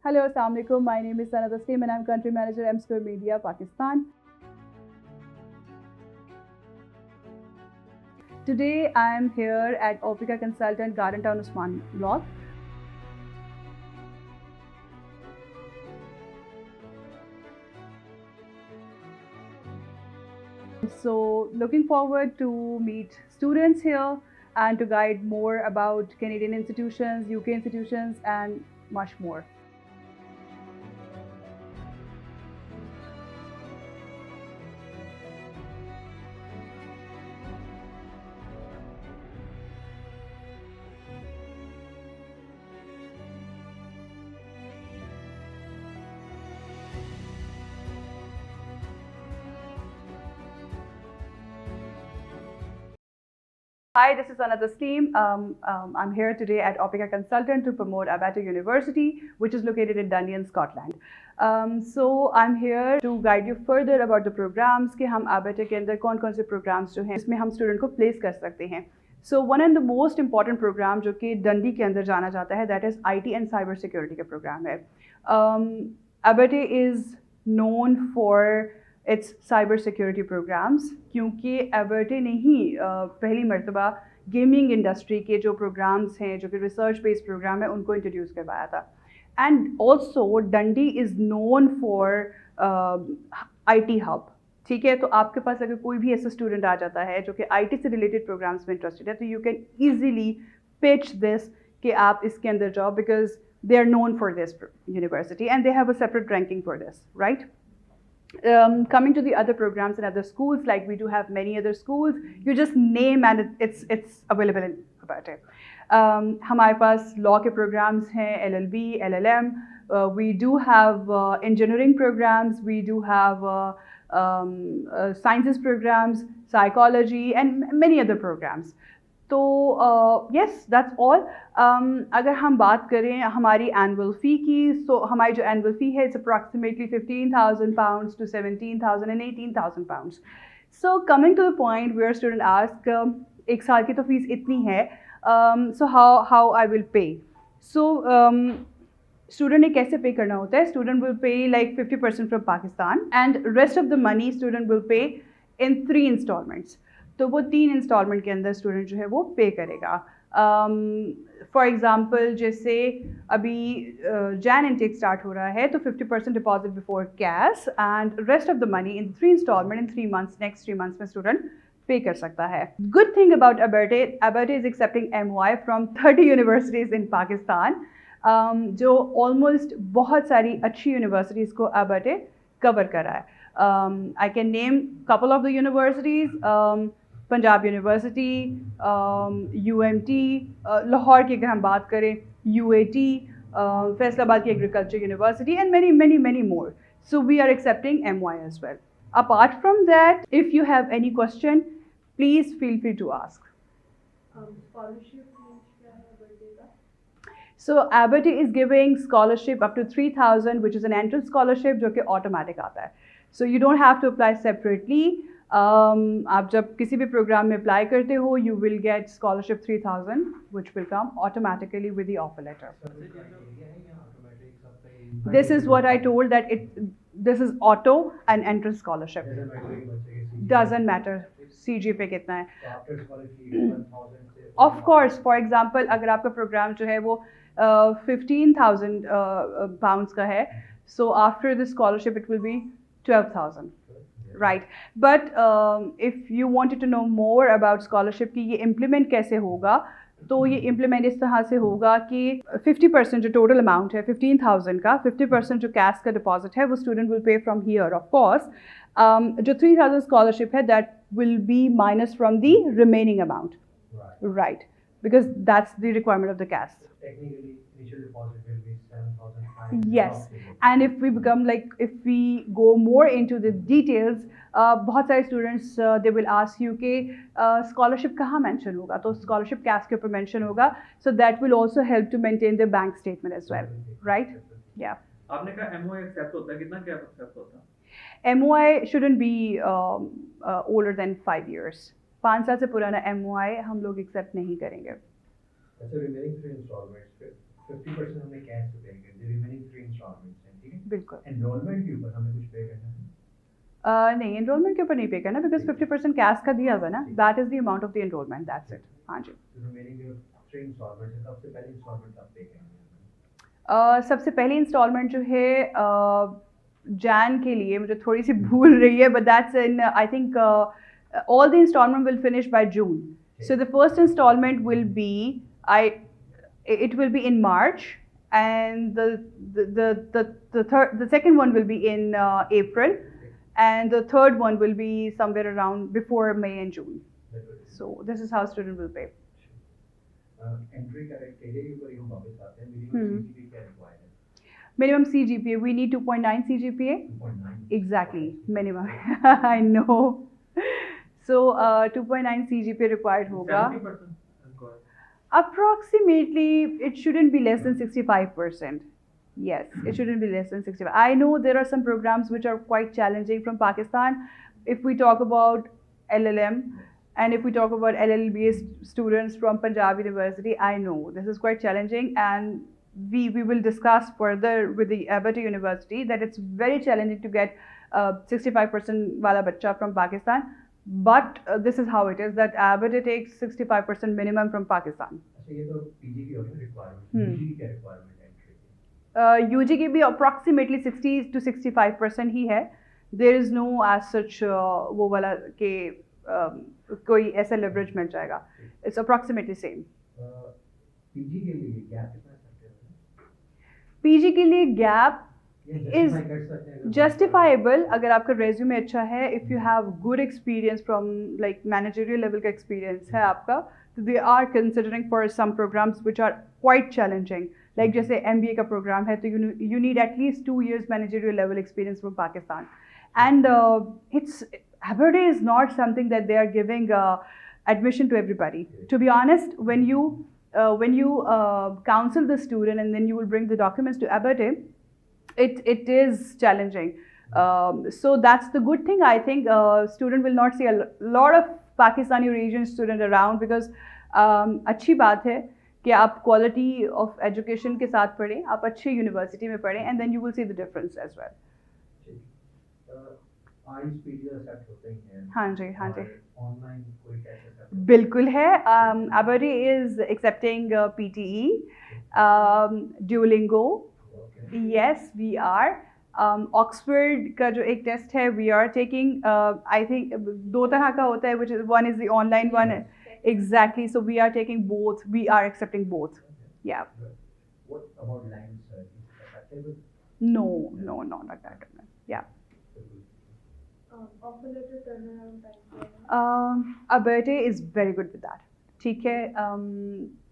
Hello, Assalamu alaikum. My name is Sanat Aslim and I'm Country Manager M Square Media, Pakistan. Today I am here at Opika Consultant, Garden Town Usman Block. So looking forward to meet students here and to guide more about Canadian institutions, UK institutions and much more. Hi, this is Anat Aslim. I'm here today at Opika Consultant to promote Abata University, which is located in Dundee, Scotland. So I'm here to guide you further about the programs कि हम Abata के अंदर कौन-कौन से programs जो हैं इसमें हम student को place कर सकते हैं. So one of the most important program जो कि Dundee के अंदर जाना जाता है that is IT and cyber security का program है. Abata is known for its cyber security programs क्योंकि एबर्टे ने ही पहली मरतबा गेमिंग इंडस्ट्री के जो प्रोग्राम्स हैं जो कि रिसर्च बेस्ड प्रोग्राम है उनको इंट्रोड्यूस करवाया था एंड ऑल्सो डंडी is known for IT hub. ठीक है, तो आपके पास अगर कोई भी ऐसा स्टूडेंट आ जाता है जो कि आईटी से रिलेटेड प्रोग्राम्स में इंटरेस्टेड है तो you can easily pitch this कि आप इसके अंदर जाओ because they are known for this university and they have a separate ranking for this, right? Coming to the other programs in other schools, like we do have many other schools, you just name and it's available in about it. हमारे पास law के programs हैं, LLB, LLM. We do have engineering programs. We do have sciences programs, psychology, and many other programs. तो yes that's all. अगर हम बात करें हमारी annual फ़ी की तो हमारी जो एनुअल फ़ी है it's approximately £15,000 to £17,000 and £18,000. So coming to the point where student ask एक साल की तो फीस इतनी है, so how I will pay. So student ने कैसे पे करना होता है? Student will pay like 50% from Pakistan and rest of the money student will pay in 3 installments. तो वो 3 इंस्टॉलमेंट के अंदर स्टूडेंट जो है वो पे करेगा. फॉर एग्ज़ाम्पल जैसे अभी जैन इनटेक स्टार्ट हो रहा है तो 50% deposit before cash and rest of the money in 3 installment in 3 months, next 3 months में स्टूडेंट पे कर सकता है. Good thing about Abertay is accepting MOI from 30 universities in Pakistan, जो ऑलमोस्ट बहुत सारी अच्छी यूनिवर्सिटीज़ को अबर्टे कवर कर रहा है. I can name couple of the universities. Punjab university, UMT, Lahore की अगर हम बात करें UAT, फैसलाबाद की agriculture university and many more. So we are accepting MY as well. Apart from that, if you have any question, please feel free to ask. So Aberdeen is giving scholarship up to 3,000, which is an entrance scholarship जो कि automatic आता है. So you don't have to apply separately. आप जब किसी भी programme में apply करते हो you will get scholarship 3,000 which will come automatically with the offer letter. This is what I told that this is auto and entrance scholarship. Doesn't matter CGPA कितना है. Of course, for example अगर आपका programme जो है वो 15,000 pounds का है, so after the scholarship it will be 12,000. Right, but if you wanted to know more about scholarship कि ये implement कैसे होगा तो ये implement इस तरह से होगा कि 50% जो total amount है 15,000 का 50% जो cash का deposit है वो student will pay from here. Of course, जो 3,000 scholarship है that will be minus from the remaining amount. Right, because that's the requirement of the cash. Technically, initial deposit will be 7,500. Yes, and if we go more into the details, बहुत सारे students they will ask you कि scholarship कहाँ mention होगा, तो scholarship cash के ऊपर mention होगा, so that will also help to maintain the bank statement as well, right? Yeah. आपने कहा MOI accept होता है, कितना क्या accept होता है? MOI shouldn't be older than 5 years. 5 साल से पुराना MOI हम लोग accept नहीं करेंगे. अच्छा, remaining 3 installments पे 50% हमने cash पे pay करेंगे, the remaining 3 installments इंस्टॉलमेंट्स हैं, ठीक है? बिल्कुल एनरोलमेंट के ऊपर हमें कुछ पे करना है? नहीं, एनरोलमेंट के ऊपर नहीं पे करना, बिकॉज 50% कैश का दिया हुआ है ना, that is the amount of the enrolment, that's it. हाँ जी। तो रिमेनिंग जो 3 इंस्टॉलमेंट्स हैं, सबसे पहले इंस्टॉलमेंट कब पे करेंगे? सबसे पहली इंस्टॉलमेंट जो है जैन के लिए, मुझे थोड़ी सी भूल रही है, but that's in I think all the installment will finish by June, so the first installment will be it will be in March, and the second one will be in April, and the third one will be somewhere around before May and June. So this is how student will pay. Entry criteria के ऊपर ही हम वापस आते हैं। Minimum CGPA क्या required है? Minimum CGPA, we need 2.9 CGPA. 2.9 Exactly, minimum. I know. So 2.9 CGPA required होगा. 70% Approximately, it shouldn't be less than 65%. Yes, it shouldn't be less than 65. I know there are some programs which are quite challenging from Pakistan. If we talk about LLM and if we talk about LLB students from Punjab University, I know this is quite challenging, and we will discuss further with the Abertay University that it's very challenging to get 65% wala bacha from Pakistan. But this is how it is that Abertay takes 65% minimum from Pakistan. अच्छा, ये तो PG की होगी requirement. UG की क्या requirement है entry की? UG की भी approximately 60 to 65% ही है. There is no as such वो वाला के कोई ऐसा leverage मिल जाएगा. It's approximately same. पीजी के लिए गैप कितना सकते हैं? PG के लिए gap ये is justify कर सकते हैं अगर justifiable अगर आपका resume अच्छा है, if you have good experience from like managerial level का experience है आपका, तो they are considering for some programs which are quite challenging. Like जैसे MBA का program है, तो you need at least 2 years managerial level experience from Pakistan. And it's Abertay is not something that they are giving admission to everybody. To be honest, when you counsel the student and then you will bring the documents to Abertay, it is challenging. So that's the good thing. I think student will not see a lot of Pakistani or Asian student around because अच्छी बात है कि आप quality of education के साथ पढ़ें, आप अच्छे यूनिवर्सिटी में पढ़ें, and then you will see the difference as well. आईज पीजी एक्सेप्ट होते ही हैं। हाँ जी, हाँ जी। ऑनलाइन कोई कैसे एक्सेप्ट? बिल्कुल है। Abertay is accepting PTE, Duolingo. Yes, we are. Oxford का जो एक टेस्ट है, we are taking. I think 2 तरह का होता है, which is one is the online one. Exactly. So we are taking both. We are accepting both. Yeah. What about language search? Is it acceptable? No, not like that. Yeah. Offer letter turnaround time. Abertay is very good with that. ठीक है,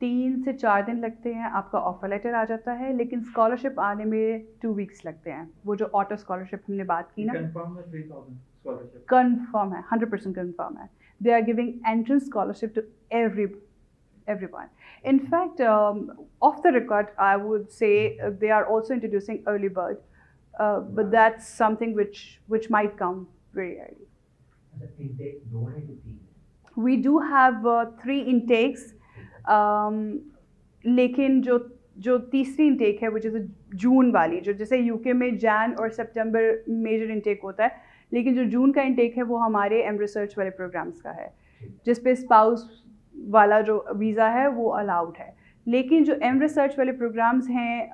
3 से 4 दिन लगते हैं, आपका offer letter आ जाता है, लेकिन स्कॉलरशिप आने में 2 वीक्स लगते हैं। वो जो ऑटो स्कॉलरशिप हमने बात की ना, कंफर्म है 3000 स्कॉलरशिप कंफर्म है, 100% कंफर्म है। They are giving entrance scholarship to everyone. In fact, off the record, I would say they are also introducing early bird, but that's something which might come very early. अच्छा, intake 2 है कि 3? We do have 3 intakes, लेकिन जो तीसरी intake है, which is जून वाली, जो जैसे यूके में जैन और सितंबर मेजर इंटेक होता है, लेकिन जो जून का इंटेक है वो हमारे एम रिसर्च वाले प्रोग्राम्स का है, जिस पे स्पाउस वाला जो वीज़ा है वो अलाउड है। लेकिन जो एम रिसर्च वाले प्रोग्राम्स हैं,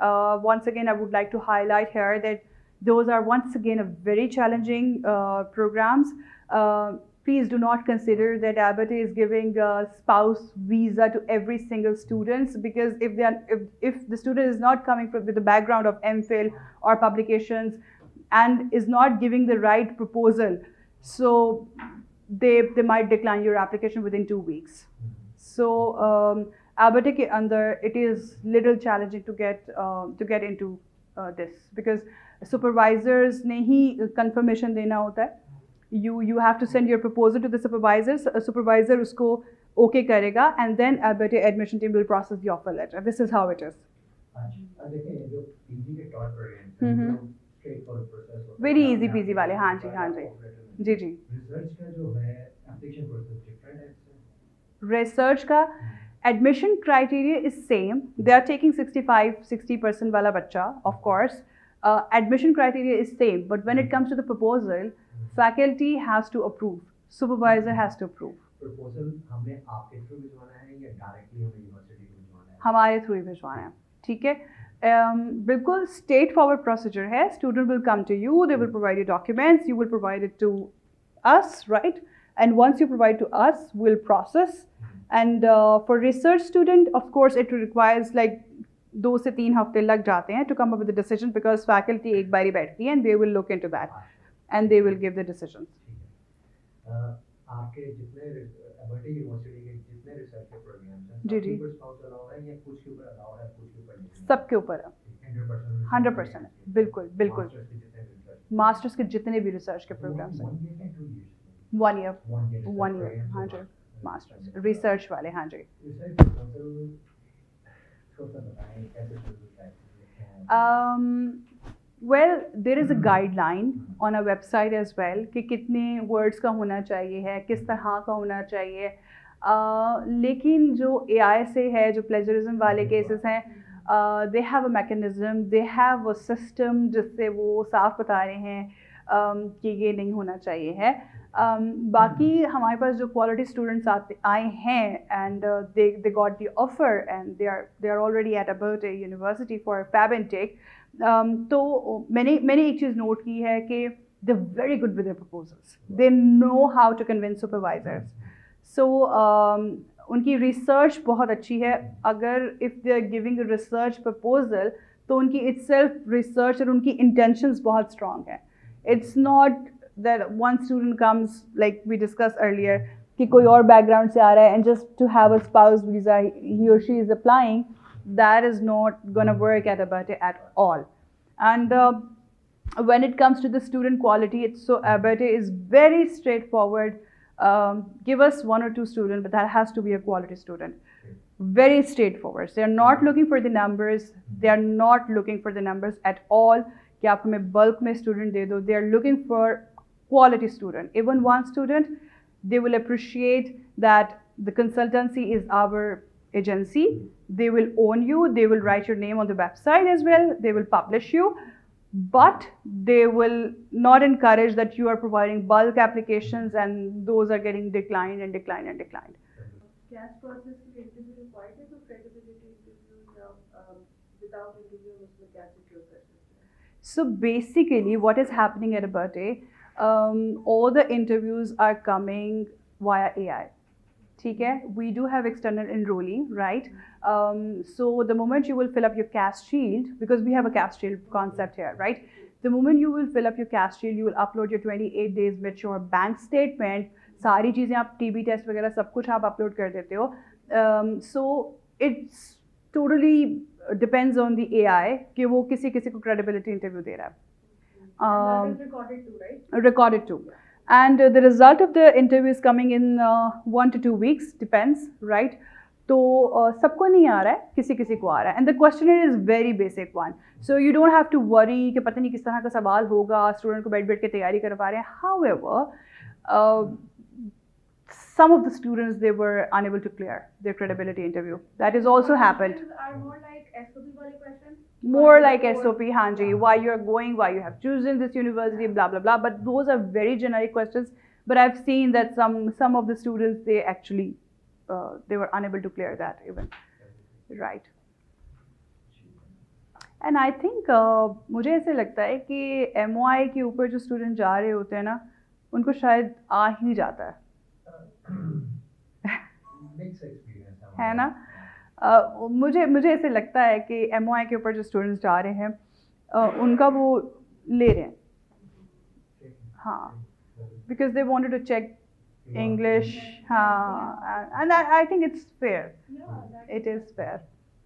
once again I would like to highlight here that those are once again a very challenging programs. Please do not consider that Abertay is giving a spouse visa to every single student, because if the student is not coming with the background of MPhil or publications and is not giving the right proposal, so they might decline your application within 2 weeks. So Abertay ke andar it is little challenging to get into this, because supervisors ने ही confirmation देना होता है। You have to send your proposal to the supervisors. A supervisor उसको okay करेगा, and then Abertay admission team will process the offer letter. This is how it is. अच्छा, देखिए जो PG के टॉप प्रोग्राम हैं, वो स्ट्रेट फॉरवर्ड प्रोसेस होता है। Very easy peasy वाले, हाँ जी, हाँ जी, जी जी। रिसर्च का जो है एप्लीकेशन प्रोसेस डिफरेंट है इससे? Research का admission criteria is same. They are taking 60% वाला बच्चा, of course. admission criteria is same, but when it comes to the proposal, faculty has to approve, supervisor has to approve. Proposal हमें आपके through भिजवाना है या directly हमें university को भिजवाना है? हमारे थ्रू ही भिजवाना है, ठीक है. बिल्कुल स्ट्रेट फॉरवर्ड प्रोसीजर है. Student will come to you, they will provide you documents, you will provide it to us, right? And once you provide to us, we'll process. And for research student, of course, it requires like 2 से 3 हफ्ते लग जाते हैं to come up with a decision, because faculty एक बारी बैठती है and they will look into that and they will give the decisions. आपके जितने एबर्टी यूनिवर्सिटी के जितने रिसर्च के प्रोग्राम्स हैं, जी जी, स्पाउस अलाउ है या कुछ के ऊपर अलाउ है, कुछ के ऊपर नहीं? सबके ऊपर है, 100%. बिल्कुल बिल्कुल. मास्टर्स के जितने भी रिसर्च के प्रोग्राम्स हैं 1 year, 1 year. हाँ जी, मास्टर्स रिसर्च वाले. हाँ जी. Well, there is a guideline on our website as well कि कितने words का होना चाहिए है, किस तरह का होना चाहिए. लेकिन जो AI से है, जो plagiarism वाले cases हैं, they have a mechanism, they have a system जिससे वो साफ बता रहे हैं कि ये नहीं होना चाहिए है. बाकी हमारे पास जो quality students आए हैं and they got the offer and they are already at Abertay University for Fab Intake. तो मैंने एक चीज़ नोट की है कि they're very good with their proposals. They know how to convince supervisors. So उनकी research बहुत अच्छी है. अगर if they are giving a research proposal, तो उनकी itself research और उनकी intentions बहुत strong है. It's not that one student comes, like we discussed earlier, कि कोई और background से आ रहा है and just to have a spouse visa he or she is applying, that is not gonna work at Abertay at all. And when it comes to the student quality, it's so Abertay is very straightforward. Give us 1 or 2 students, but that has to be a quality student. Very straightforward. They are not looking for the numbers. They are not looking for the numbers at all. कि आप हमें bulk में student दे दो. They are looking for quality student. Even one student, they will appreciate that the consultancy is our agency. They will own you. They will write your name on the website as well. They will publish you. But they will not encourage that you are providing bulk applications and those are getting declined and declined and declined. CAS process के लिए interview required है, तो credibility interviews या without interview उसमें CAS secure कर सकते हैं? So basically what is happening at Abertay, all the interviews are coming via AI. ठीक है, we do have external enrollee, right? So the moment you will fill up your caste shield, because we have a caste shield concept here, right? The moment you will fill up your caste shield, you will upload your 28 days mature bank statement. सारी चीज़ें आप TB test वगैरह सब कुछ आप upload कर देते हो. So it's totally depends on the AI कि वो किसी को credibility interview दे रहा है. That is recorded too, right? Recorded too. And the result of the interview is coming in 1 to 2 weeks, depends, right? तो सबको नहीं आ रहा है, किसी को आ रहा है. And the questionnaire is very basic one. So you don't have to worry कि पता नहीं किस तरह का सवाल होगा, स्टूडेंट को बैठ के तैयारी करवा रहे हैं. However, some of the students, they were unable to clear their credibility interview. That is also happened. Are more like SOP वाले questions? More like SOP, हाँ जी, why you are going, why you have chosen this university, blah blah blah. But those are very generic questions. But I've seen that some of the students, they actually they were unable to clear that even, right? And I think मुझे ऐसे लगता है कि MOI के ऊपर जो student जा रहे होते हैं ना, उनको शायद आ ही जाता है. है ना? मुझे ऐसे लगता है कि MOI के ऊपर जो स्टूडेंट्स जा रहे हैं उनका वो ले रहे हैं. हाँ, because they wanted to check English. हाँ, and I think it's fair. Yeah, It is fair.